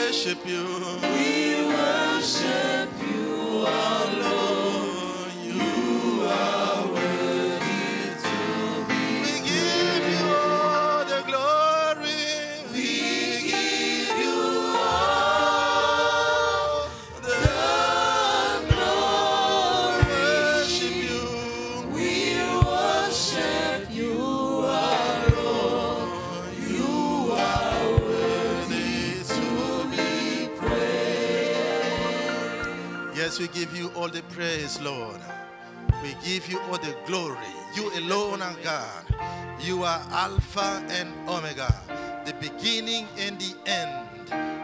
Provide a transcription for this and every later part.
worship you. We worship you, our Lord. You are worthy to be. We give you all the glory. We give you all the glory. Worship you. We worship you, our Lord. You are worthy to be praised. Yes, we give you all the praise, Lord. We give you all the glory. You alone are God. You are Alpha and Omega, the beginning and the end,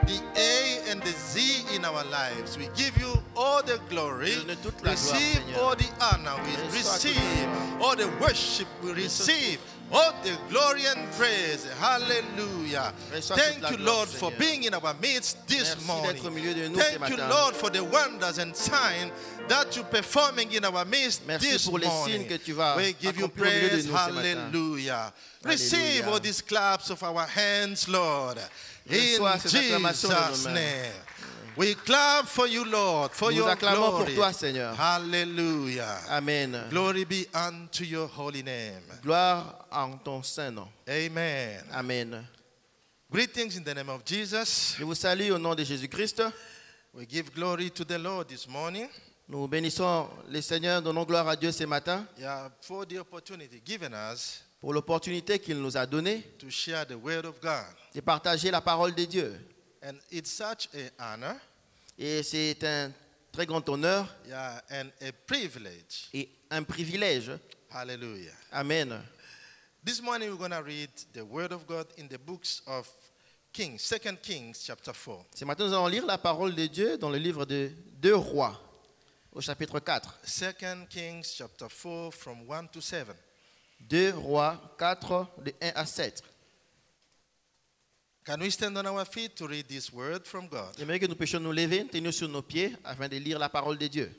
the A and the Z in our lives. We give you all the glory. Receive all the honor. We receive all the worship. We receive all the glory and praise. Hallelujah. Thank you, Lord, for being in our midst this morning. Thank you, Lord, for the wonders and signs that you're performing in our midst this morning. We give you praise. Hallelujah. Receive all these claps of our hands, Lord. In Jesus' name. We clap for you, Lord, for your glory. Pour toi, Seigneur. Hallelujah. Amen. Glory be unto your holy name. Gloire en ton saint nom. Amen. Amen. Greetings in the name of Jesus. Je vous salue au nom de Jésus-Christ. We give glory to the Lord this morning. Nous bénissons le Seigneur, donnons gloire à Dieu ce matin Yeah, for the opportunity given us pour l'opportunité qu'il nous a donnée to share the word of God. de partager la parole de Dieu. And it's such an honor, Et c'est un très grand honneur yeah, and a privilege. et un privilège. Hallelujah. Amen. This morning we're going to read the word of God in the books of Kings, 2 Kings chapter 4. Ce matin, nous allons lire la parole de Dieu dans le livre de 2 Rois, au chapitre 4. 2 Kings chapter 4 from 1 to 7. 2 Rois 4, de 1 à 7. Can we stand on our feet to read this word from God? J'aimerais que nous puissions nous lever, tenir sur nos pieds, afin de lire la parole de Dieu.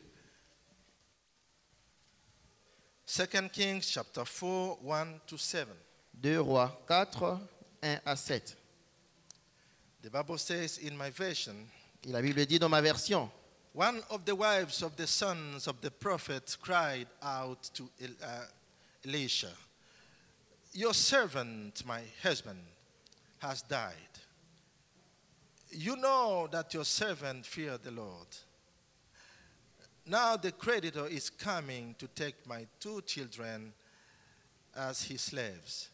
2 Kings chapter 4, 1 to 7. 2 Rois 4, 1 à 7. The Bible says in my version, Et la Bible dit dans ma version, one of the wives of the sons of the prophet cried out to Elisha, your servant, my husband, has died. You know that your servant feared the Lord. Now the creditor is coming to take my 2 children as his slaves.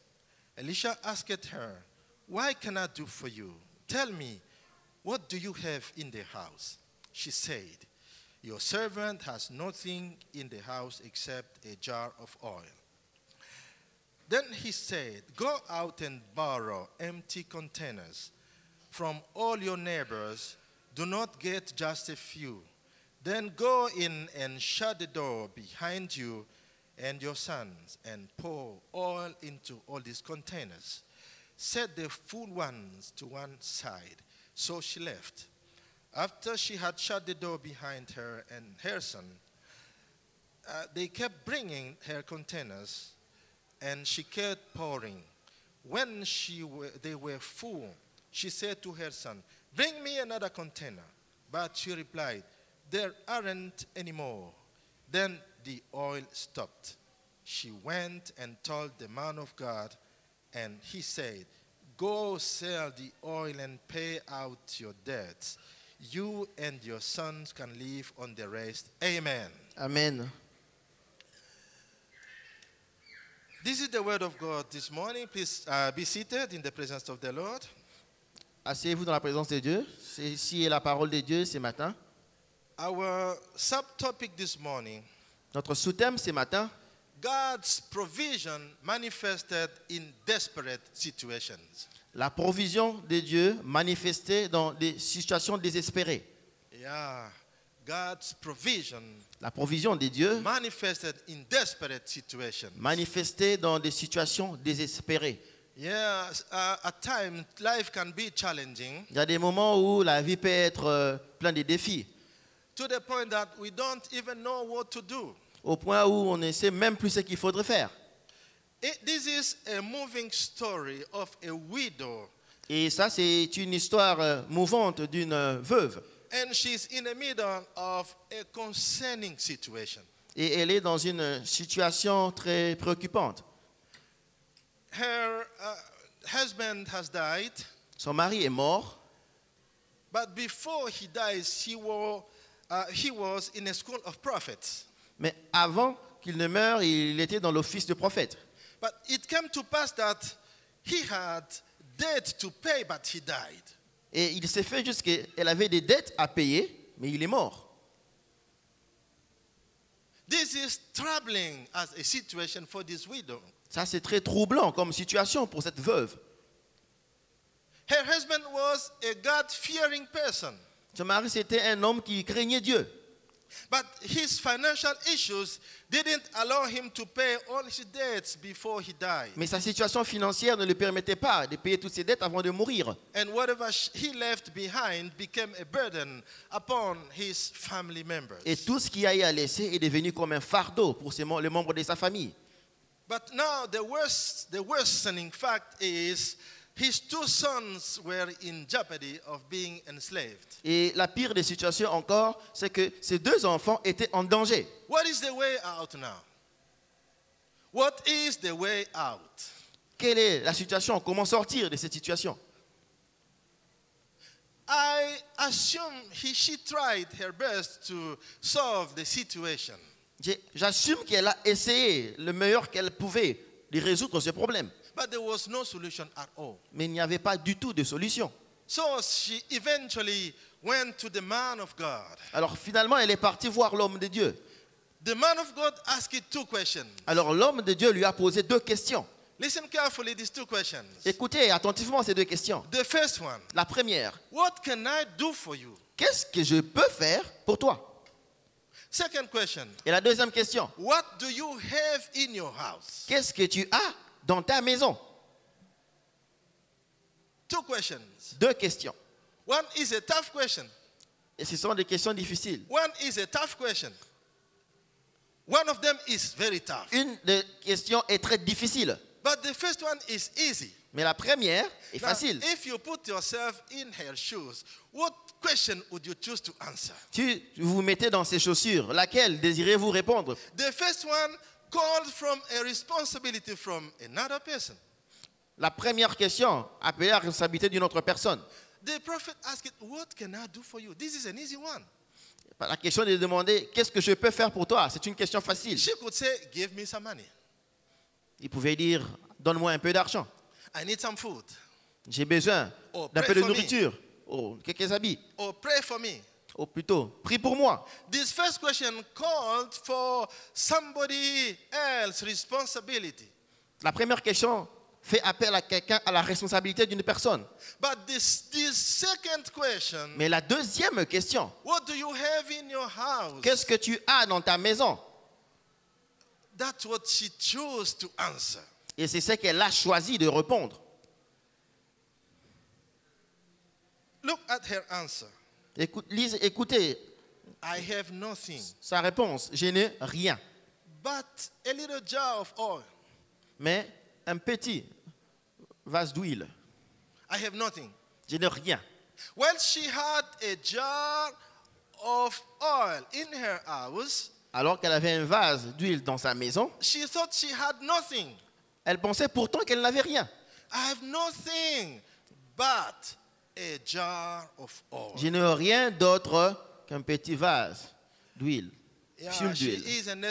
Elisha asked her, what can I do for you? Tell me, what do you have in the house? She said, your servant has nothing in the house except a jar of oil. Then he said, go out and borrow empty containers from all your neighbors. Do not get just a few. Then go in and shut the door behind you and your sons and pour oil into all these containers. Set the full ones to one side. So she left. After she had shut the door behind her and her son, they kept bringing her containers, and she kept pouring. When they were full, she said to her son, bring me another container. But she replied, there aren't any more. Then the oil stopped. She went and told the man of God, and he said, go sell the oil and pay out your debts. You and your sons can live on the rest. Amen. Amen. This is the word of God this morning. Please be seated in the presence of the Lord. Asseyez-vous dans la présence de Dieu. Ceci est la parole de Dieu ce matin. Our subtopic this morning, Notre sous-thème ce matin, God's provision manifested in desperate situations. la provision de Dieu manifestée dans des situations désespérées. Yeah, God's provision La provision de Dieu manifested in desperate situations. manifestée dans des situations désespérées. Yeah, at times life can be challenging Il y a des moments où la vie peut être pleine de défis, to the point that we don't even know what to do. au point où on ne sait même plus ce qu'il faudrait faire. This is a moving story of a widow Et ça, c'est une histoire mouvante d'une veuve. And she's in the middle of a concerning situation. Et elle est dans une situation très préoccupante. Her husband has died, Son mari est mort, but before he dies, he was in a school of prophets. mais avant qu'il ne meure, il était dans l'office de prophète. But it came to pass that he had debt to pay, but he died. Et il s'est fait juste qu'elle avait des dettes à payer, mais il est mort. This is troubling as a situation for this widow. Ça, c'est très troublant comme situation pour cette veuve. Her husband was a God-fearing person, Son mari, c'était un homme qui craignait Dieu. but his financial issues didn't allow him to pay all his debts before he died. Mais sa situation financière ne lui permettait pas de payer toutes ses dettes avant de mourir. And whatever he left behind became a burden upon his family members. Et tout ce qu'il a laissé est devenu comme un fardeau pour les membres de sa famille. But now the worsening fact is his two sons were in jeopardy of being enslaved. Et la pire des situations encore, c'est que ces deux enfants étaient en danger. What is the way out now? What is the way out? Quelle est la situation? Comment sortir de cette situation? I assume she tried her best to solve the situation. J'assume qu'elle a essayé le meilleur qu'elle pouvait de résoudre ce problème. But there was no solution at all. Mais il n'y avait pas du tout de solution. So she eventually went to the man of God. Alors finalement, elle est partie voir l'homme de Dieu. The man of God asked two questions. Alors l'homme de Dieu lui a posé deux questions. Listen carefully, these two questions. Écoutez attentivement ces deux questions. The first one, La première, what can I do for you? qu'est-ce que je peux faire pour toi? Second question, Et la deuxième question, what do you have in your house? qu'est-ce que tu as dans ta maison? Two questions. Deux questions. One is a tough question. Et ce sont des questions difficiles. One is a tough question. One of them is very tough. Une des questions est très difficile. But the first one is easy. Mais la première est Now, facile. if you put yourself in her shoes, what question would you choose to answer? Si vous vous mettez dans ces chaussures, laquelle désirez-vous répondre? The first one called from a responsibility from another person. La première question appelée à la responsabilité d'une autre personne. The prophet asked, what can I do for you? This is an easy one. La question de demander qu'est-ce que je peux faire pour toi, c'est une question facile. She could say, give me some money. Il pouvait dire donne-moi un peu d'argent. I need some food. J'ai besoin Oh, d'un pray peu de for me. nourriture. Oh, quelques habits. Or pray for me. Ou plutôt, prie pour moi. This first question called for somebody else's responsibility. La première question fait appel à quelqu'un, à la responsabilité d'une personne. But this second question, Mais la deuxième question, what do you have in your house? qu'est-ce que tu as dans ta maison? That's what she chose to answer. Et c'est ce qu'elle a choisi de répondre. Look at her answer. Écoutez I have nothing sa réponse. Je n'ai rien. but a little jar of oil. Mais un petit vase d'huile. I have nothing. Je n'ai rien. Well, she had a jar of oil in her house. Alors qu'elle avait un vase d'huile dans sa maison, She thought she had nothing. elle pensait pourtant qu'elle n'avait rien. I have nothing but a jar of oil. Je n'ai rien d'autre qu'un petit vase d'huile. Yeah, Fuel she d'huile. is in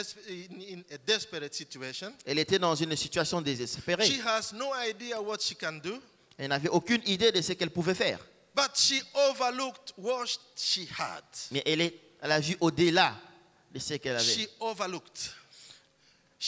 a desperate situation. Elle était dans une situation désespérée. She has no idea what she can do, Elle n'avait aucune idée de ce qu'elle pouvait faire. but she overlooked what she had. Mais elle a vu au-delà de ce qu'elle avait. She overlooked.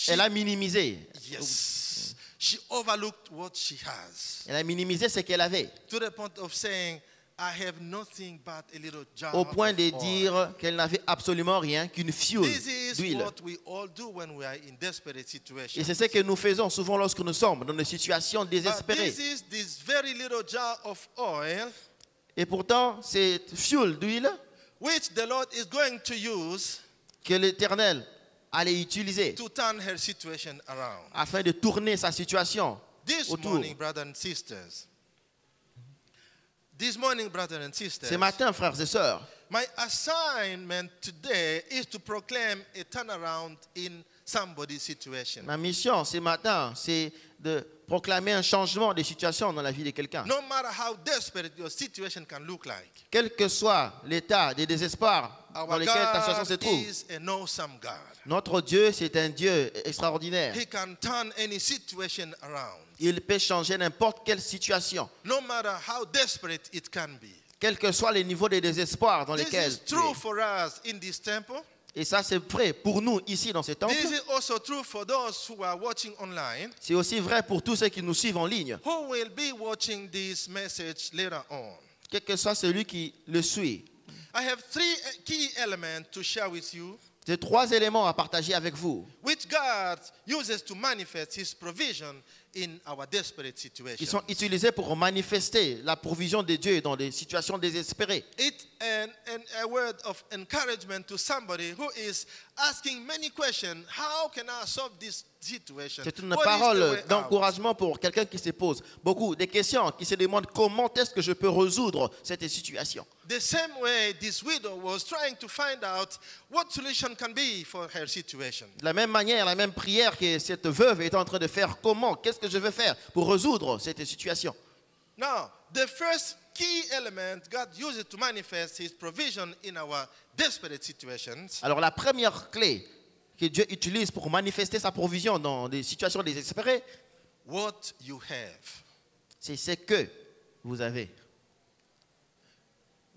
Elle a minimisé. Yes. She overlooked what she has. Elle a minimisé ce qu'elle avait. To the point of saying, I have nothing but a little jar Au point of de oil. dire qu'elle n'avait absolument rien qu'une fiole This is d'huile. what we all do when we are in desperate situations. Et c'est ce que nous faisons souvent lorsque nous sommes dans des situations But désespérées. this is this very little jar of oil Et pourtant, cette fiole d'huile which the Lord is going to use que l'Éternel allait utiliser to turn her situation around. afin de tourner sa situation This autour. morning, brothers and sisters, This morning, brothers and sisters, Ce matin, frères et sœurs, my assignment today is to proclaim a turnaround in somebody's situation. ma mission ce matin, c'est de proclamer un changement de situation dans la vie de quelqu'un. No matter how desperate your situation can look like, Quel que soit l'état de désespoir dans our lequel ta situation se God trouve, is an awesome God. notre Dieu, c'est un Dieu extraordinaire. He can turn any situation around, Il peut changer n'importe quelle situation, no matter how desperate it can be. quel que soit le niveau de désespoir dans This lequel is tu true es. for us in this temple. Et ça, c'est vrai pour nous ici dans ce temple. This is also true for those who are watching online, C'est aussi vrai pour tous ceux qui nous suivent en ligne, who will be watching this message later on. quel que soit celui qui le suit. I have three key elements to share with you, J'ai 3 éléments à partager avec vous which God uses to manifest His provision in our desperate qui situations. sont utilisés pour manifester la provision de Dieu dans des situations désespérées. It's a word of encouragement to somebody who is asking many questions. How can I solve this situation? C'est une What is the way parole out? d'encouragement pour quelqu'un qui se pose beaucoup de questions, qui se demande comment est-ce que je peux résoudre cette situation. The same way this widow was trying to find out what solution can be for her situation. De la même manière, la même prière que cette veuve est en train de faire, qu'est-ce que je vais faire pour résoudre cette situation? Now, the first key element God uses to manifest His provision in our desperate situations Alors la première clé que Dieu utilise pour manifester sa provision dans des situations désespérées, what you have. c'est ce que vous avez.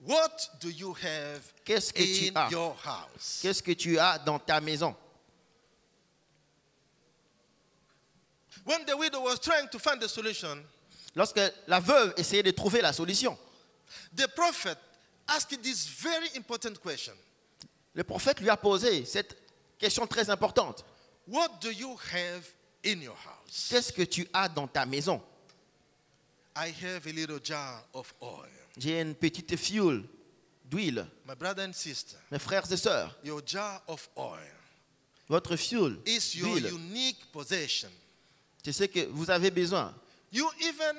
What do you have Qu'est-ce que tu in as? your house? Qu'est-ce que tu as dans ta maison? When the widow was trying to find the solution, Lorsque la veuve essayait de trouver la solution, the prophet asked this very important question. le prophète lui a posé cette question très importante. What do you have in your house? Qu'est-ce que tu as dans ta maison? I have a little jar of oil. J'ai une petite fiole d'huile. My brother and sister, Mes frères et sœurs, your jar of oil votre fiole is your d'huile, unique possession. c'est ce que vous avez besoin. You even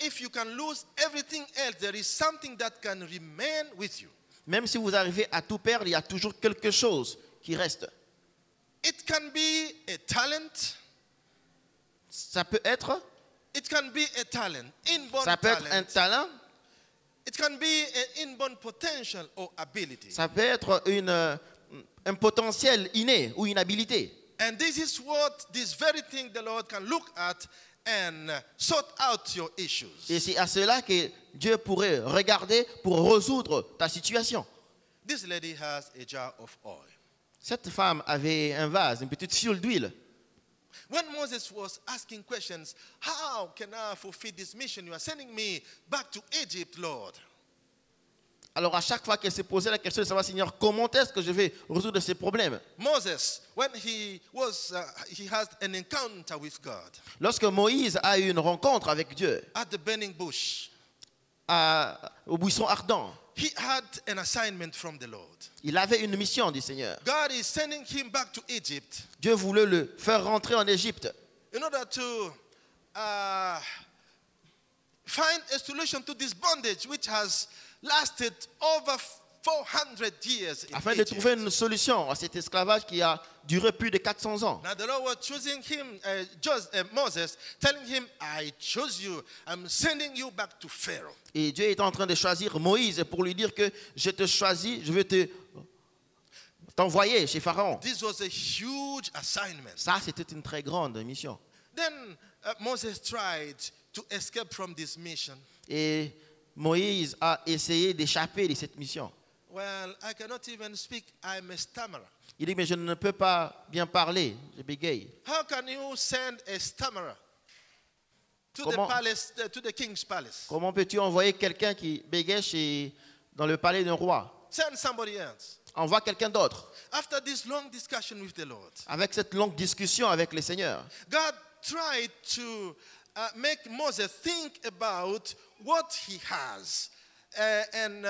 if you can lose everything else, there is something that can remain with you. Même si vous arrivez à tout perdre, il y a toujours quelque chose qui reste. It can be a talent. Ça peut être, It can be a talent, inborn ça peut être un talent. talent, It can be an inborn potential or ability. ça peut être un potentiel inné ou une habilité. And this is what this very thing the Lord can look at and sort out your issues. Et c'est à cela que Dieu pourrait regarder pour résoudre ta situation. This lady has a jar of oil. Cette femme avait un vase, une petite fiole d'huile. When Moses was asking questions, how can I fulfill this mission? You are sending me back to Egypt, Lord. Alors à chaque fois qu'elle se posait la question de savoir, Seigneur, comment est-ce que je vais résoudre ces problèmes? Moses, when he has an encounter with God Lorsque Moïse a eu une rencontre avec Dieu at the burning bush, au buisson ardent, he had an assignment from the Lord. il avait une mission du Seigneur. God is sending him back to Egypt Dieu voulait le faire rentrer en Égypte in order to find a solution to this bondage which has lasted over 400 years in afin de Egypt. trouver une solution à cet esclavage qui a duré plus de 400 ans. Now the Lord was choosing him, Moses, telling him, I chose you. I'm sending you back to Pharaoh. Et Dieu est en train de choisir Moïse pour lui dire que je te choisis, je vais t'envoyer chez Pharaon. This was a huge assignment. Ça, c'était une très grande mission. Then Moses tried to escape from this mission. Et Moïse a essayé d'échapper de cette mission. Well, I cannot even speak. I'm a stammerer. Il dit, mais je ne peux pas bien parler, je bégaye. How can you send a stammerer to Comment- the palace, to the king's palace? Comment peux-tu envoyer quelqu'un qui bégaye dans le palais d'un roi? Send somebody else. Envoie quelqu'un d'autre. After this long discussion with the Lord, Avec cette longue discussion avec le Seigneur, God tried to make Moses think about what he has and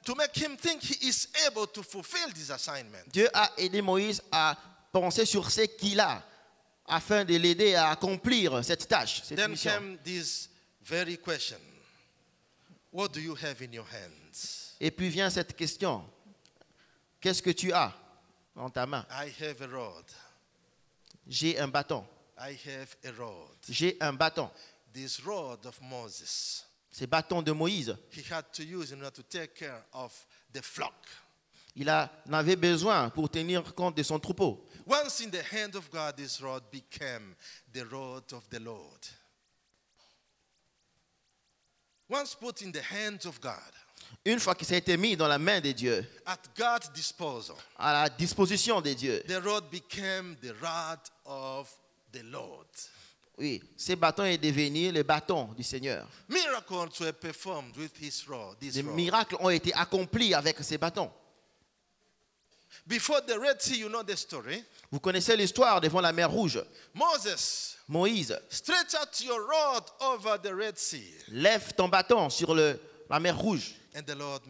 to make him think he is able to fulfill this assignment. Dieu a aidé Moïse à penser sur ce qu'il a afin de l'aider à accomplir cette tâche, cette Then mission. came this very question. What do you have in your hands? Et puis vient cette question. Qu'est-ce que tu as dans ta main? I have a rod. J'ai un bâton. I have a rod. J'ai un bâton. This rod of Moses, C'est bâton de Moïse. he had to use in order to take care of the flock. Il en avait besoin pour tenir compte de son troupeau. Once in the hand of God, this rod became the rod of the Lord. Once put in the hands of God, Une fois que ça a été mis dans la main de Dieu, at God's disposal, à la disposition de Dieu, the rod became the rod of the Lord. oui, ces bâtons est devenu le bâton du Seigneur. Miracles were performed with his rod. This Des rod. miracles ont été accomplis avec ces bâtons. Before the Red Sea, you know the story. Vous connaissez l'histoire devant la mer Rouge. Moses, Moïse, stretch out your rod over the Red Sea. lève ton bâton sur la mer Rouge. And the Lord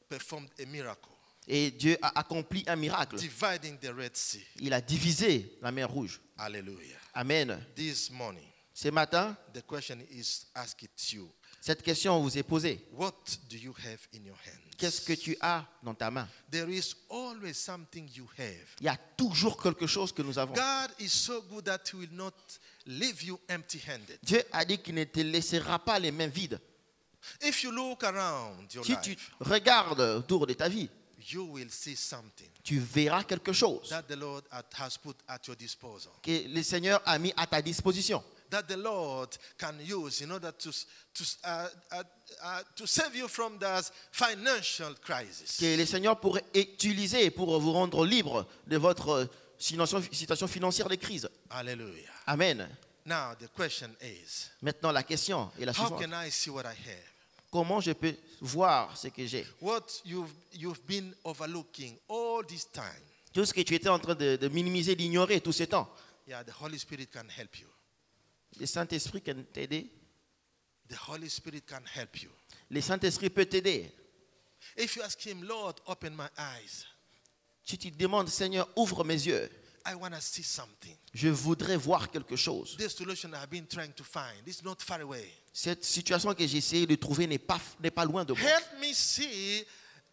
performed a miracle, Et Dieu a accompli un miracle. dividing the Red Sea. Il a divisé la mer Rouge. Hallelujah. Amen. This morning, Ce matin, the question is asked you. cette question vous est posée. What do you have in your hands? Qu'est-ce que tu as dans ta main? There is always something you have. Il y a toujours quelque chose que nous avons. God is so good that He will not leave you empty-handed. Dieu a dit qu'il ne te laissera pas les mains vides. If you look around your Si tu life, regardes autour de ta vie, you will see something tu verras quelque chose that the Lord has put at your disposal, que le Seigneur a mis à ta disposition, that the Lord can use in order to save you from that financial crisis. que le Seigneur pourrait utiliser pour vous rendre libre de votre situation financière de crise. Hallelujah. Amen. Now the question is, Maintenant, la question est la how suivante. can I see what I have? Comment je peux voir ce que j'ai? What you've been overlooking all this time. Tout ce que tu étais en train de minimiser, d'ignorer tout ce temps. Yeah, the Holy Spirit can help you. Le Saint-Esprit peut t'aider. The Holy Spirit can help you. Le Saint-Esprit peut t'aider. If you ask Him, Lord, open my eyes. Si tu te demandes, Seigneur, ouvre mes yeux. I want to see something. Je voudrais voir quelque chose. This solution I've been trying to find is not far away. Cette situation que j'ai essayé de trouver n'est pas loin de moi. Help me see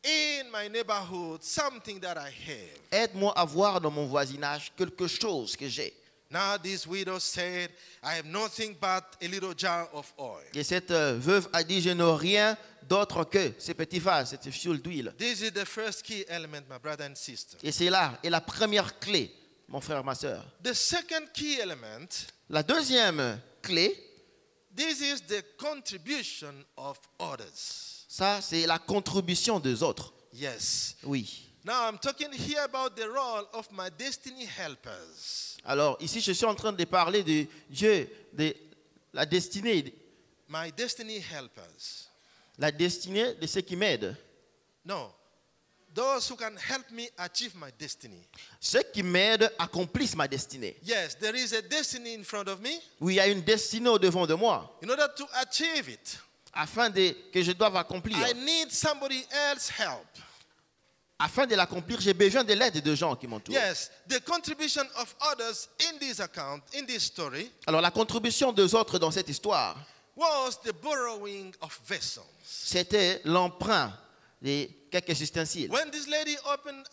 in my neighborhood something that I have. Aide-moi à voir dans mon voisinage quelque chose que j'ai. Now this widow said, I have nothing but a little jar of oil. Et cette veuve a dit, je n'ai rien d'autre que ce petit vase, cette fiole d'huile. This is the first key element, my brother and sister. Et c'est là, et la première clé, mon frère, ma soeur. The second key element, La deuxième clé, this is the contribution of others. ça, c'est la contribution des autres. Yes. Oui. Now I'm talking here about the role of my destiny helpers. Alors, ici, je suis en train de parler de Dieu, de la destinée My destiny helpers. de ceux qui m'aident. No. Those who can help me achieve my destiny. Ceux qui m'aident accomplissent ma destinée. Yes, there is a destiny in front of me. Oui, il y a une destinée au devant de moi, In order to achieve it, afin que je doive accomplir. I need somebody else's help. Afin de l'accomplir, j'ai besoin de l'aide de gens qui m'entourent. Yes, the contribution of others in this account, in this story, Alors, la contribution des autres dans cette histoire, was the borrowing of vessels. c'était l'emprunt de quelques ustensiles. When this lady opened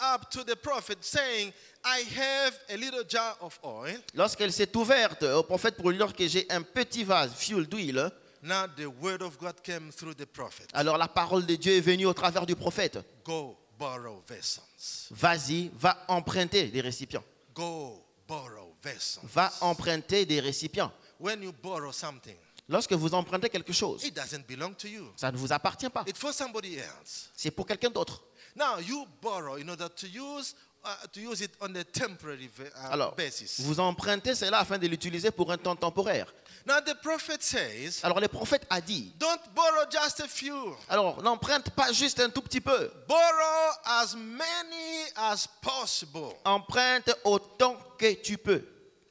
up to the prophet saying, I have a little jar of oil, Lorsqu'elle s'est ouverte au prophète pour lui dire que j'ai un petit vase, fiole d'huile, now the word of God came through the prophet. alors la parole de Dieu est venue au travers du prophète. Go borrow vessels. Vas-y, va emprunter des récipients. Go borrow vessels. Va emprunter des récipients. When you borrow something, Lorsque vous empruntez quelque chose, it doesn't belong to you. ça ne vous appartient pas. It's for somebody else. C'est pour quelqu'un d'autre. Now you borrow in order to use it on a temporary Alors, basis. vous empruntez cela afin de l'utiliser pour un temps temporaire. Now the prophet says, Alors, le prophète a dit, don't borrow just a few. alors n'emprunte pas juste un tout petit peu. Borrow as many as possible. Emprunte autant que tu peux.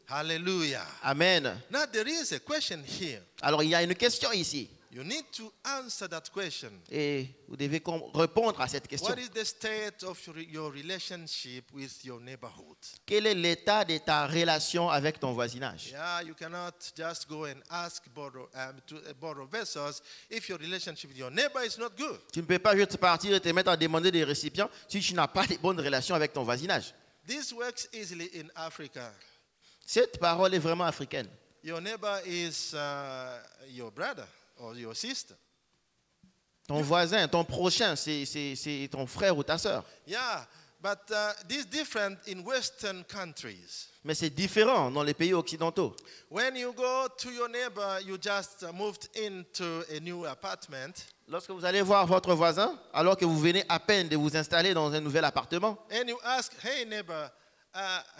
Hallelujah. Amen. Now there is a question here. Alors, il y a une question ici. You need to answer that question. Et vous devez répondre à cette question. What is the state of your relationship with your neighborhood? Quel est l'état de ta relation avec ton voisinage? Yeah, you cannot just go and ask to borrow vessels if your relationship with your neighbor is not good. Tu ne peux pas juste partir et te mettre à demander des récipients si tu n'as pas de bonnes relations avec ton voisinage. This works easily in Africa. Cette parole est vraiment africaine. Your neighbor is your brother or your sister. Ton voisin, ton prochain, c'est ton frère ou ta sœur. Yeah, but this is different in Western countries. Mais c'est différent dans les pays occidentaux. When you go to your neighbor, you just moved into a new apartment. Lorsque vous allez voir votre voisin, alors que vous venez à peine de vous installer dans un nouvel appartement, And you ask, hey neighbor,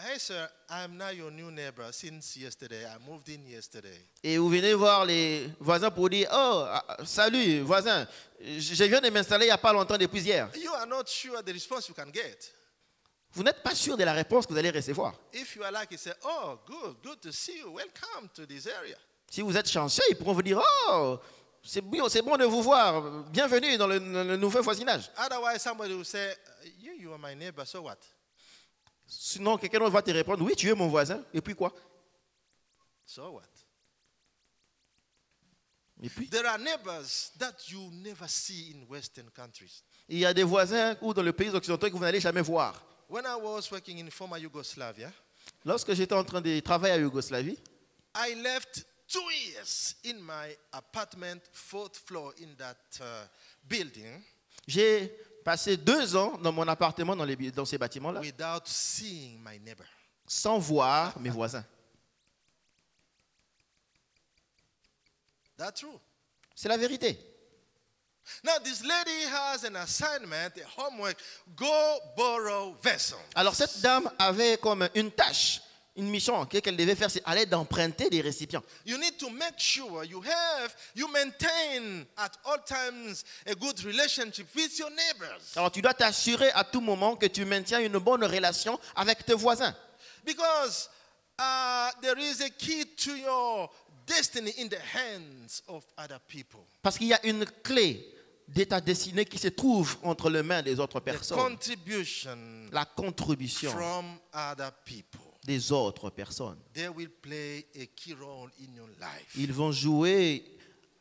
hey sir, I'm now your new neighbor since yesterday. I moved in yesterday. et vous venez voir les voisins pour dire, oh, salut voisin, je viens de m'installer il n'y a pas longtemps depuis hier. You are not sure the response you can get. Vous n'êtes pas sûr de la réponse que vous allez recevoir. If you are like, you say, oh, good to see you. Welcome to this area. Si vous êtes chanceux, ils pourront vous dire, oh, c'est bon de vous voir, bienvenue dans le nouveau voisinage. Otherwise, somebody will say, you are my neighbor, so what? Sinon, quelqu'un d'autre va te répondre, oui, tu es mon voisin, et puis quoi? So what? Et puis, There are neighbors that you never see in Western countries. il y a des voisins ou dans les pays occidentaux que vous n'allez jamais voir. When I was working in former Yugoslavia, Lorsque j'étais en train de travailler à Yougoslavie, I left 2 years in my apartment, 4th floor in that building, j'ai passé 2 ans dans mon appartement dans ces bâtiments-là, without seeing my neighbor. sans voir mes voisins. That's true. C'est la vérité. Now, this lady has an assignment, a homework. Go borrow vessels. Alors cette dame avait comme une tâche, une mission qu'elle devait faire, c'est aller d'emprunter des récipients. You need to make sure you maintain at all times a good relationship with your neighbors. Alors tu dois t'assurer à tout moment que tu maintiens une bonne relation avec tes voisins. Because there is a key to your destiny in the hands of other people. Parce qu'il y a une clé de ta destinée qui se trouve entre les mains des autres The personnes. contribution La contribution from other people. des autres personnes. They will play a key role in your life. Ils vont jouer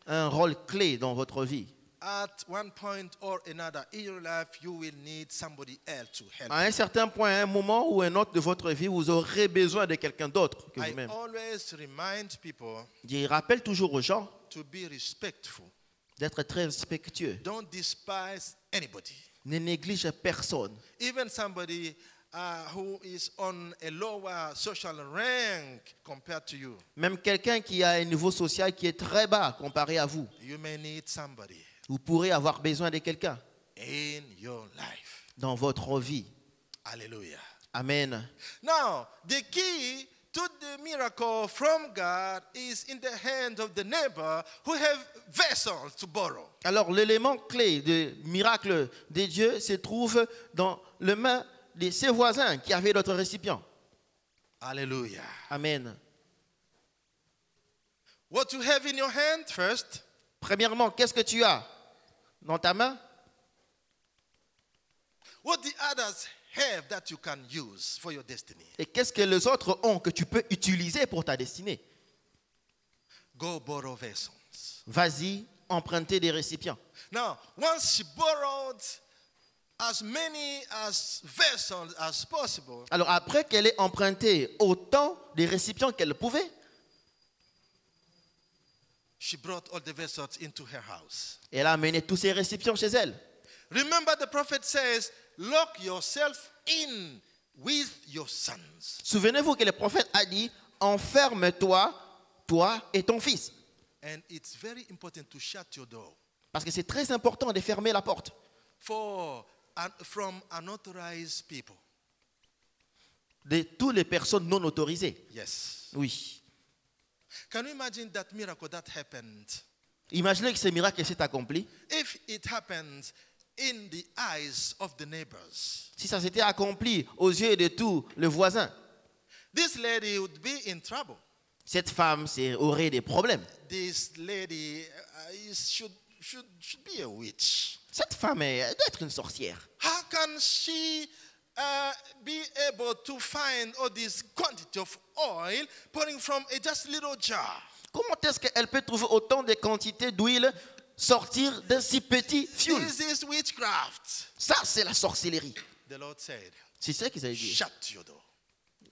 un rôle clé dans votre vie. At one point or another in your life, you will need somebody else to help. À un certain point, à un moment ou un autre de votre vie, vous aurez besoin de quelqu'un d'autre que I vous-même. always remind people Je rappelle toujours aux gens to be respectful. d'être très respectueux. Don't despise anybody. Ne néglige personne. Even somebody who is on a lower social rank compared to you. Même quelqu'un qui a un niveau social qui est très bas comparé à vous. You may need somebody Vous pourrez avoir besoin de quelqu'un in your life. dans votre vie. Hallelujah. Amen. Now, the key to the miracle from God is in the hands of the neighbor who have vessels to borrow. Alors, l'élément clé du miracle de Dieu se trouve dans les mains de ses voisins qui avaient d'autres récipients. Hallelujah. Amen. What you have in your hand first Premièrement, qu'est-ce que tu as dans ta main? what the others have that you can use for your destiny. Et qu'est-ce que les autres ont que tu peux utiliser pour ta destinée? Go borrow vessels. Vas-y, emprunter des récipients. Now, once she borrowed as many as vessels as possible, Alors après qu'elle ait emprunté autant de récipients qu'elle pouvait, she brought all the vessels into her house. elle a amené tous ces récipients chez elle. Remember, the prophet says, lock yourself in with your sons. Souvenez-vous que le prophète a dit, enferme-toi, toi et ton fils. And it's very important to shut your door Parce que c'est très important de fermer la porte from unauthorized people. de toutes les personnes non autorisées. Yes. Oui. Can you imagine that miracle that happened? Imaginez que ce miracle s'est accompli. If it happens in the eyes of the neighbors, Si ça s'était accompli aux yeux de tous les voisins, this lady would be in trouble. Cette femme aurait des problèmes. This lady should be a witch. Cette femme, elle doit être une sorcière. How can she be able to find all this quantity of oil pouring from just little jar? Comment est-ce qu'elle peut trouver autant de quantités d'huile sortir d'un si petit fioul? This is witchcraft. Ça, c'est la sorcellerie. The Lord said, C'est ça qu'ils allaient dire. shut your door.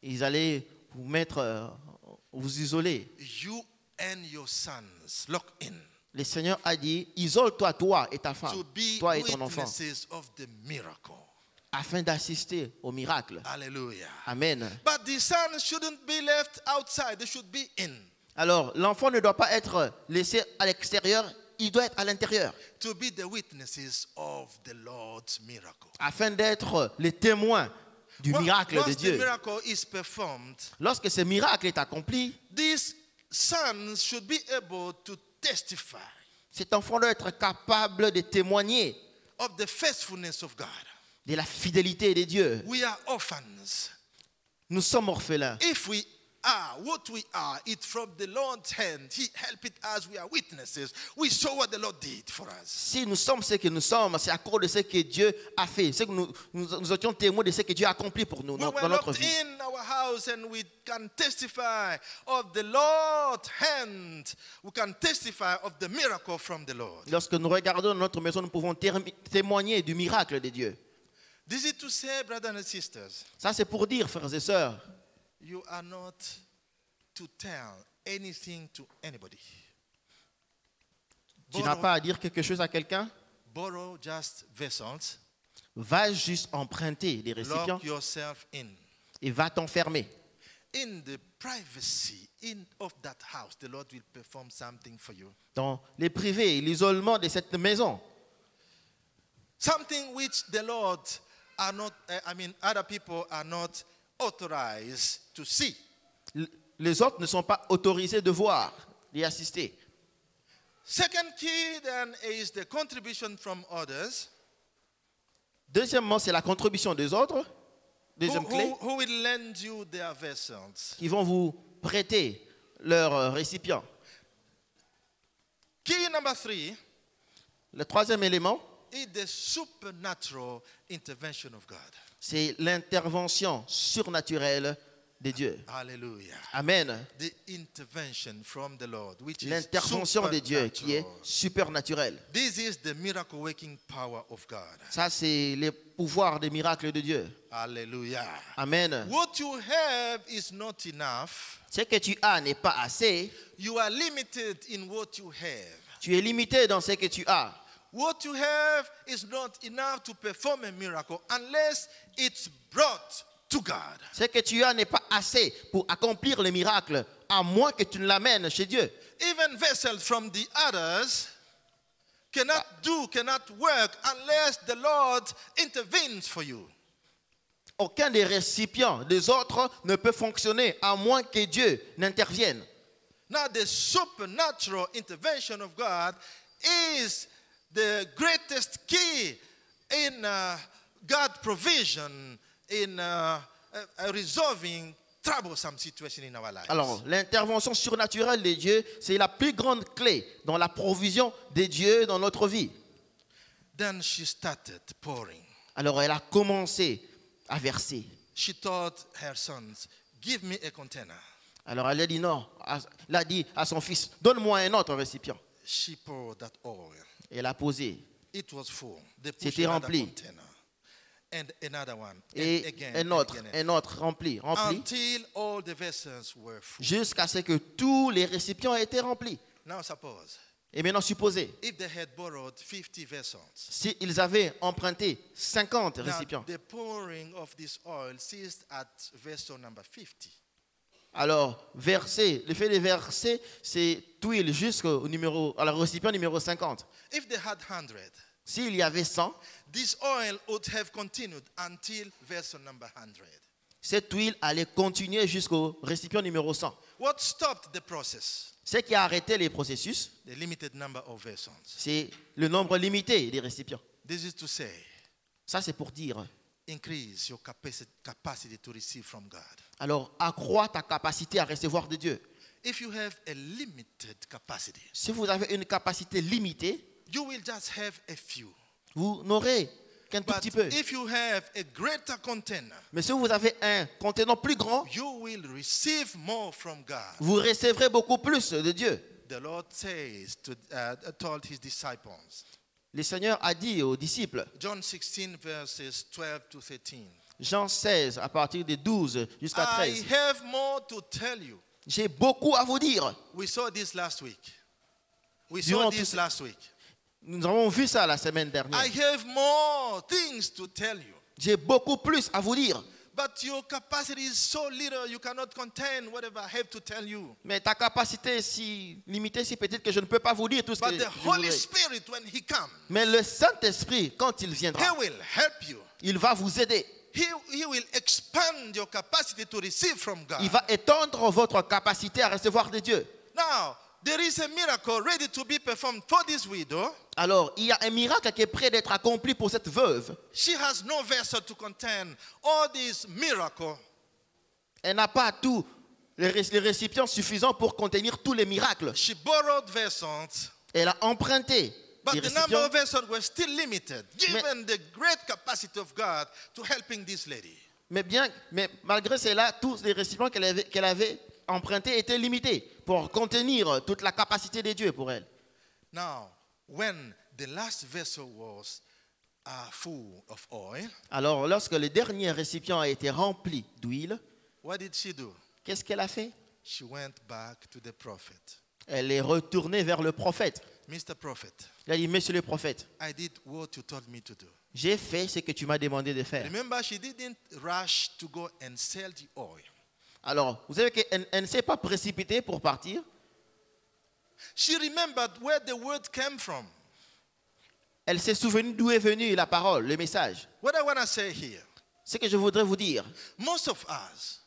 Ils allaient vous mettre, vous isoler. You and your sons lock in Le Seigneur a dit, isole-toi, toi et ta to femme, be toi et ton enfant, witnesses of the miracle. afin d'assister au miracle. Hallelujah. Amen. But the sons shouldn't be left outside. They should be in. Alors, l'enfant ne doit pas être laissé à l'extérieur, il doit être à l'intérieur, To be the witnesses of the Lord's miracle. afin d'être les témoins du miracle de Once the Dieu. miracle is performed, Lorsque ce miracle est accompli, these sons should be able to testify cet enfant doit être capable de témoigner of the faithfulness of God. de la fidélité de Dieu. We are orphans. Nous sommes orphelins. If we are what we are, it's from the Lord's hand. He helped us. We are witnesses. We saw what the Lord did for us. Si nous sommes ce que nous sommes, c'est à cause de ce que Dieu a fait. C'est que nous étions témoins de ce que Dieu a accompli pour nous When dans we're notre locked vie. in our house and we can testify of the Lord's hand, we can testify of the miracle from the Lord. Lorsque nous regardons notre maison, nous pouvons témoigner du miracle de Dieu. This is to say, brothers and sisters, Ça, c'est pour dire, frères et sœurs, you are not to tell anything to anybody. tu n'as pas à dire quelque chose à quelqu'un. Borrow just vessels. Va juste emprunter des récipients Lock yourself in. et va t'enfermer. In the privacy of that house, the Lord will perform something for you. Dans les privés, l'isolement de cette maison. Something which the Lord are not, other people are not authorized to see. Les autres ne sont pas autorisés de voir, d'y assister. Second key then is the contribution from others. Deuxièmement, c'est la contribution des autres. Deuxième clé, Who will lend you their vessels. qui vont vous prêter leurs récipients. Key number 3 Le troisième élément, is the supernatural intervention of God. c'est l'intervention surnaturelle de Dieu. Hallelujah. Amen. The intervention from the Lord, which is L'intervention de Dieu qui est supernatural. supernaturelle. This is the miracle working power of God. Ça, c'est les pouvoirs des miracles de Dieu. Hallelujah. Amen. What you have is not enough. Ce que tu as n'est pas assez. You are limited in what you have. Tu es limité dans ce que tu as. What you have is not enough to perform a miracle unless it's brought to God. Ce que tu as n'est pas assez pour accomplir le miracle, à moins que tu ne l'amènes chez Dieu. Even vessels from the others cannot work unless the Lord intervenes for you. Aucun des récipients des autres ne peut fonctionner à moins que Dieu n'intervienne. Now, the supernatural intervention of God is the greatest key in God's provision in resolving troublesome situations in our lives. Alors, l'intervention surnaturelle de Dieu, c'est la plus grande clé dans la provision de Dieu dans notre vie. Then she started pouring. Alors, elle a commencé à verser. She told her sons, "Give me a container." Alors, elle a dit non. Elle a dit à son fils, donne-moi un autre récipient. She poured that oil. Et elle a posé. It was full. They pushed C'était another rempli. container. And another one. Et And again, un autre, and again. rempli. Until all the vessels were full. Jusqu'à ce que tous les récipients aient été remplis. Now suppose, Et maintenant, supposez, if they had borrowed 50 vessels, s'ils avaient emprunté 50 now récipients, the pouring of this oil ceased at vessel number 50. alors verser, le fait de verser cette huile jusqu'au à la récipient numéro 50. If they had 100, S'il y avait 100, this oil would have continued until vessel number 100. cette huile allait continuer jusqu'au récipient numéro 100. What stopped the process? Ce qui a arrêté les processus, The limited number of vessels. c'est le nombre limité des récipients. This is to say, Ça, c'est pour dire, increase your capacity to receive from God. alors accrois ta capacité à recevoir de Dieu. if you have a limited capacity, Si vous avez une capacité limitée, you will just have a few. vous n'aurez qu'un tout But petit peu. if you have a greater container, Mais si vous avez un contenant plus grand, you will receive more from God. vous recevrez beaucoup plus de Dieu. The Lord says told his disciples, Le Seigneur a dit aux disciples, John 16 verses 12 to 13, Jean 16, à partir de 12 jusqu'à I 13, have more to tell you. j'ai beaucoup à vous dire. We saw this last week. We Durant saw tout this ce- last week. Nous avons vu ça la semaine dernière. I have more things to tell you. J'ai beaucoup plus à vous dire. But your capacity is so little, you cannot contain whatever I have to tell you. Mais ta capacité est si limitée, si petite que je ne peux pas vous dire tout ce que But the je Holy voudrais. Spirit, when He comes, Mais le Saint-Esprit, quand il He viendra, will help you. il va vous aider. He will expand your capacity to receive from God. Il va étendre votre capacité à recevoir de Dieu. Now, there is a miracle ready to be performed for this widow. Alors, il y a un miracle qui est prêt d'être accompli pour cette veuve. She has no vessel to contain all these miracles. Elle n'a pas tous les récipients suffisants pour contenir tous les miracles. She borrowed vessels, Elle a emprunté but des the number récipients, of vessels were still limited, given the great capacity of God to helping this lady. mais malgré cela, tous les récipients qu'elle avait empruntés étaient limités pour contenir toute la capacité de Dieu pour elle. Now, when the last vessel was full of oil, Alors, lorsque le dernier récipient a été rempli d'huile, what did she do? qu'est-ce qu'elle a fait? She went back to the prophet. Elle est retournée vers le prophète. Mr. Prophet, Elle a dit, Monsieur le prophète, I did what you told me to do. j'ai fait ce que tu m'as demandé de faire. Remember, she didn't rush to go and sell the oil. Alors, vous savez qu'elle ne s'est pas précipitée pour partir. She remembered where the word came from. Elle s'est souvenue d'où est venue la parole, le message. What I want to say here, Ce que je voudrais vous dire, most of us,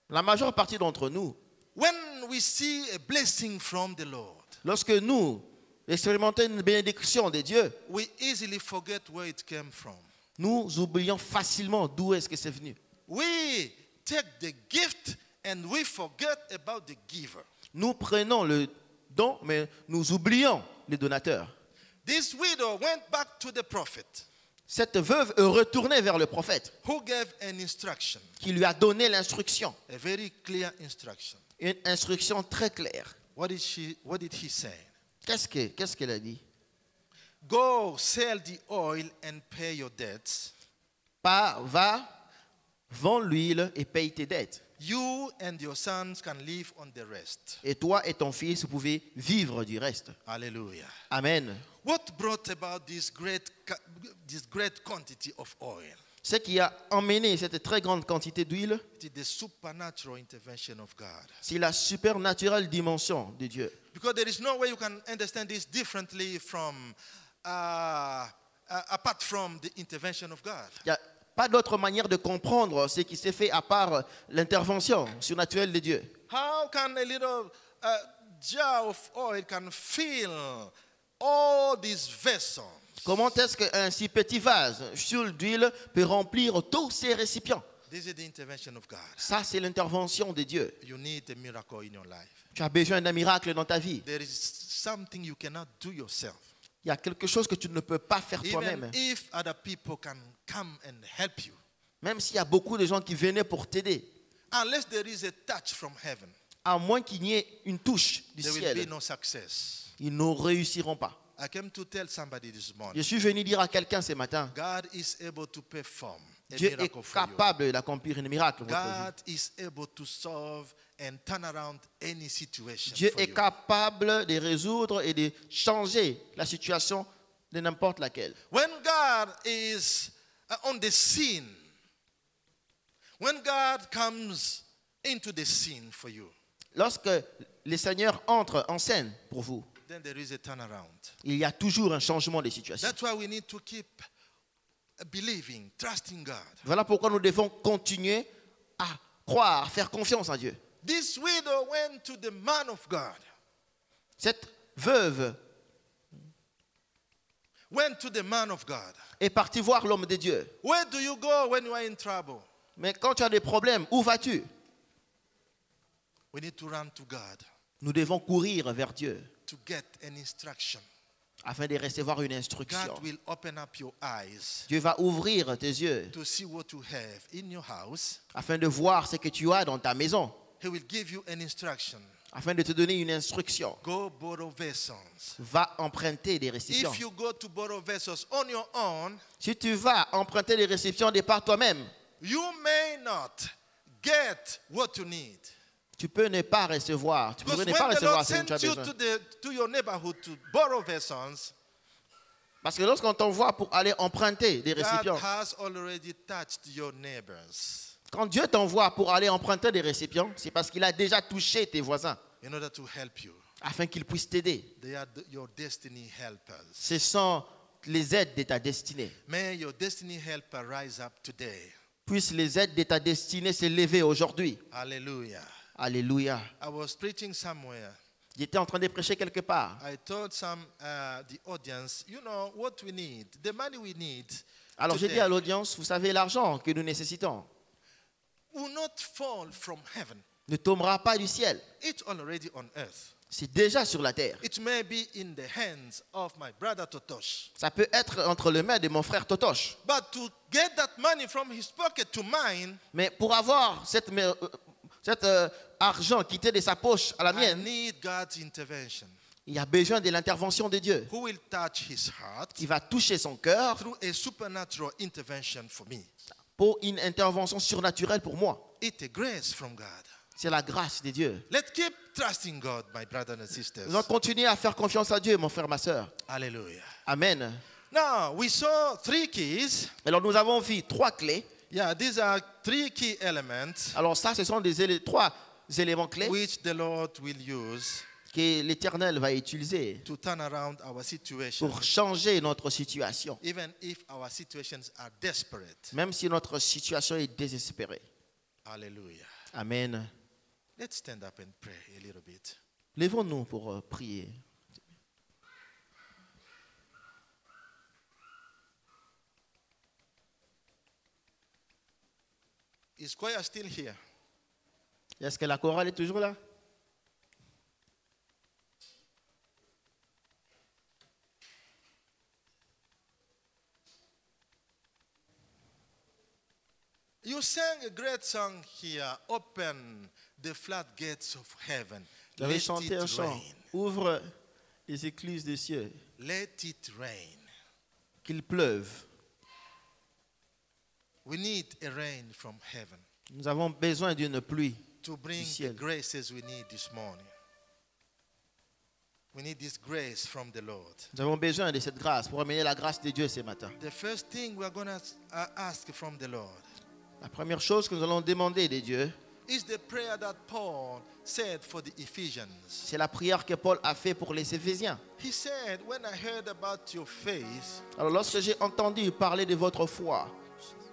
la majeure partie d'entre nous, when we see a blessing from the Lord, lorsque nous expérimentons une bénédiction de Dieu, we easily forget where it came from. nous oublions facilement d'où est-ce que c'est venu. We take the gift and we forget about the giver. Nous prenons le don, mais nous oublions les donateurs. This widow went back to the prophet, Cette veuve est retournée vers le prophète who gave an instruction, qui lui a donné l'instruction, a very clear instruction. une instruction très claire. What did he say? Qu'est-ce qu'elle a dit? Go sell the oil and pay your debts. Va, vends l'huile et paye tes dettes. You and your sons can live on the rest. Et toi et ton fils, vous pouvez vivre du reste. Hallelujah. Amen. What brought about this great quantity of oil? Ce qui a emmené cette très grande quantité d'huile, It is the supernatural intervention of God. c'est la supernaturelle dimension de Dieu. Because there is no way you can understand this differently from apart from the intervention of God. Il n'y a pas d'autre manière de comprendre ce qui s'est fait à part l'intervention surnaturelle de Dieu. How can a little jar of oil can fill all these vessels? Comment est-ce qu'un si petit vase sur d'huile peut remplir tous ces récipients? This is the intervention of God. Ça, c'est l'intervention de Dieu. You need a miracle in your life. Tu as besoin d'un miracle dans ta vie. There is something you cannot do yourself. Il y a quelque chose que tu ne peux pas faire Even toi-même. if other people can come and help you, Même s'il y a beaucoup de gens qui venaient pour t'aider. unless there is a touch from heaven, À moins qu'il n'y ait une touche du there will ciel, be no success. ils ne réussiront pas. I came to tell somebody this Je morning, suis venu dire à quelqu'un ce matin, God is able to perform a Dieu est miracle for you. capable d'accomplir un miracle dans votre vie. God is able to solve and turn around any situation Dieu for est you. capable de résoudre et de changer la situation de n'importe laquelle. When God is on the scene, when God comes into the scene for you, Lorsque le Seigneur entre en scène pour vous, then there is a turnaround. il y a toujours un changement de situation. That's why we need to keep believing, trusting God. Voilà pourquoi nous devons continuer à croire, à faire confiance en Dieu. This widow went to the man of God, Cette veuve went to the man of God. est partie voir l'homme de Dieu. Where do you go when you are in trouble? Mais quand tu as des problèmes, où vas-tu? We need to run to God. Nous devons courir vers Dieu to get an instruction. afin de recevoir une instruction. God will open up your eyes Dieu va ouvrir tes yeux to see what you have in your house. afin de voir ce que tu as dans ta maison, He will give you an instruction. afin de te donner une instruction. Go borrow vessels. Va emprunter des récipients. If you go to borrow vessels on your own, Si tu vas emprunter des récipients de par toi-même, you may not get what you need. tu peux ne pas recevoir. Tu Because pourrais ne when pas the recevoir Lord ce que sent tu as you besoin. to your neighborhood to borrow vessels, Parce que lorsqu'on t'envoie pour aller emprunter des God récipients, has already touched your neighbors quand Dieu t'envoie pour aller emprunter des récipients, c'est parce qu'il a déjà touché tes voisins in order to help you. afin qu'ils puissent t'aider. They are your destiny helpers. Ce sont les aides de ta destinée. May your destiny helper rise up today. Puissent les aides de ta destinée s'élever aujourd'hui. Hallelujah. Alléluia. I was preaching somewhere. J'étais en train de prêcher quelque part. I told the audience, you know what we need, the money we need Alors j'ai today dit à l'audience, vous savez, l'argent que nous nécessitons will not fall from heaven. ne tombera pas du ciel. It's already on earth. C'est déjà sur la terre. It may be in the hands of my brother Totosh. Ça peut être entre les mains de mon frère Totosh. But to get that money from his pocket to mine, Mais pour avoir cet argent quitté de sa poche à la I mienne, need God's intervention. il y a besoin de l'intervention de Dieu Who will touch his heart qui va toucher son cœur through a supernatural intervention for me. pour une intervention surnaturelle pour moi. It's a grace from God. C'est la grâce de Dieu. Let's keep trusting God, my brothers and sisters. Nous allons continuer à faire confiance à Dieu, mon frère, ma soeur. Hallelujah. Amen. Now, we saw 3 keys. Alors nous avons vu 3 clés. Yeah, these are 3 key elements Alors ça, ce sont 3 éléments clés which the Lord will use que l'Éternel va utiliser to turn around our situation, pour changer notre situation, even if our situations are desperate. même si notre situation est désespérée. Hallelujah. Amen. Let's stand up and pray a little bit. Lèvons-nous pour prier. Is choir still here? Est-ce que la chorale est toujours là? You sang a great song here, Open the Floodgates of Heaven. Vous avez Let chanté un it chant. rain. Ouvre les écluses des cieux, Let it rain. qu'il pleuve. We need a rain from heaven Nous avons besoin d'une pluie. to bring Du the ciel. graces we need this morning. We need this grace from the Lord. Nous avons besoin de cette grâce pour amener la grâce de Dieu ce matin. The first thing we're going to ask from the Lord La première chose que nous allons demander de Dieu, is the prayer that Paul said for the Ephesians. c'est la prière que Paul a fait pour les Éphésiens. He said, when I heard about your faith, Alors lorsque j'ai entendu parler de votre foi,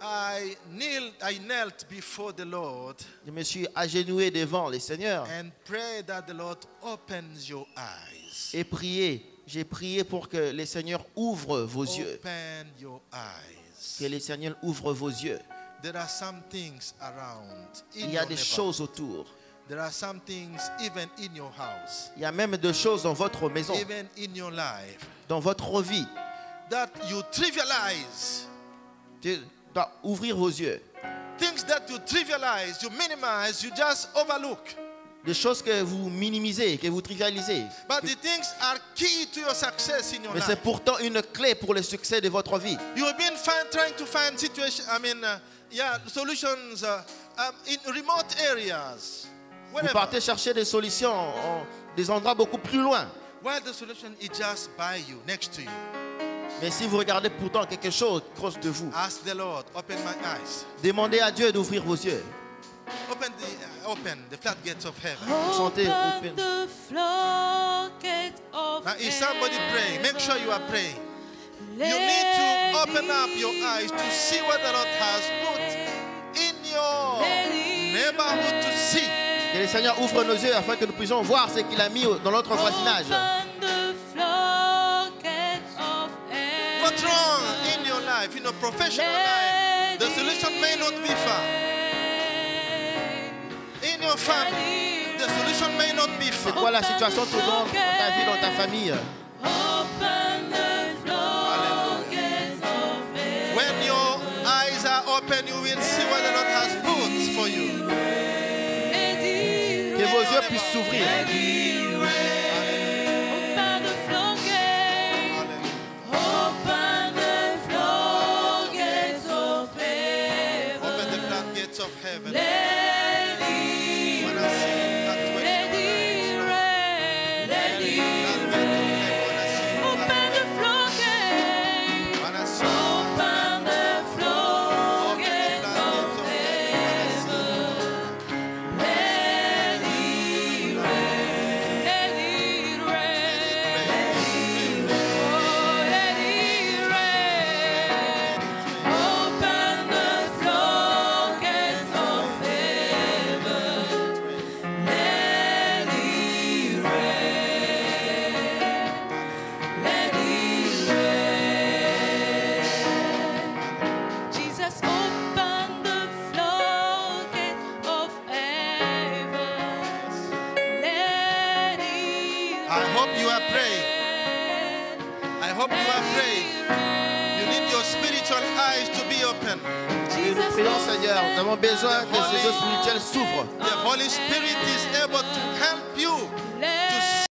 I knelt before the Lord je me suis agenouillé devant le Seigneur and prayed that the Lord opens your eyes. et prié. J'ai prié pour que le Seigneur ouvre vos yeux. Open your eyes. Que le Seigneur ouvre vos yeux. There are some things around in Il y a your des neighborhood. choses autour. There are some things even in your house, Il y a même des choses dans votre maison, even in your life, dans votre vie. that you trivialize. Tu dois ouvrir vos yeux. Things that you trivialize, you minimize, you just overlook. Des choses que vous minimisez, que vous trivialisez. But the things are key to your success in your Mais c'est life. pourtant une clé pour le succès de votre vie. You have been trying to find solutions in remote areas. Vous Wherever. partez chercher des solutions en des endroits beaucoup plus loin. While the solution is just by you, next to you. Mais si vous regardez pourtant quelque chose proche de vous, Ask the Lord, open my eyes. demandez à Dieu d'ouvrir vos yeux. Open the floodgates of heaven. Chantez, Open open. the floodgates of Now, is somebody praying? Make sure you are praying. You heaven. need to open up your eyes to see what the Lord has put in your neighborhood to see. Que le Seigneur ouvre nos yeux afin que nous puissions voir ce qu'il a mis dans notre voisinage. Open the floodgates of heaven. What's wrong in your life, in your professional life? The solution may not be far. In your family, the solution may not be C'est found. quoi la situation tout dans ta vie, dans ta famille? Open the floodgates of heaven. When your eyes are open, you will see what the Lord has put for you. Que vos yeux puissent s'ouvrir. Open the floodgates. Open the floodgates of heaven. Open the floodgates of heaven. Let it When I see that way, Let it rain. Let it rain. Open the floodgates. when I see Open the floodgates of heaven. Let it rain. Let it rain. Oh, let it rain. Open the floodgates of heaven. Let it rain. Let it rain. Jesus, open the floodgate of heaven. Let it I hope you are praying. rain. I hope you are praying. You need your spiritual eyes to be open. Et nous prions, Seigneur. Nous avons besoin que ces yeux spirituels s'ouvrent. The Holy Spirit is able to help you Let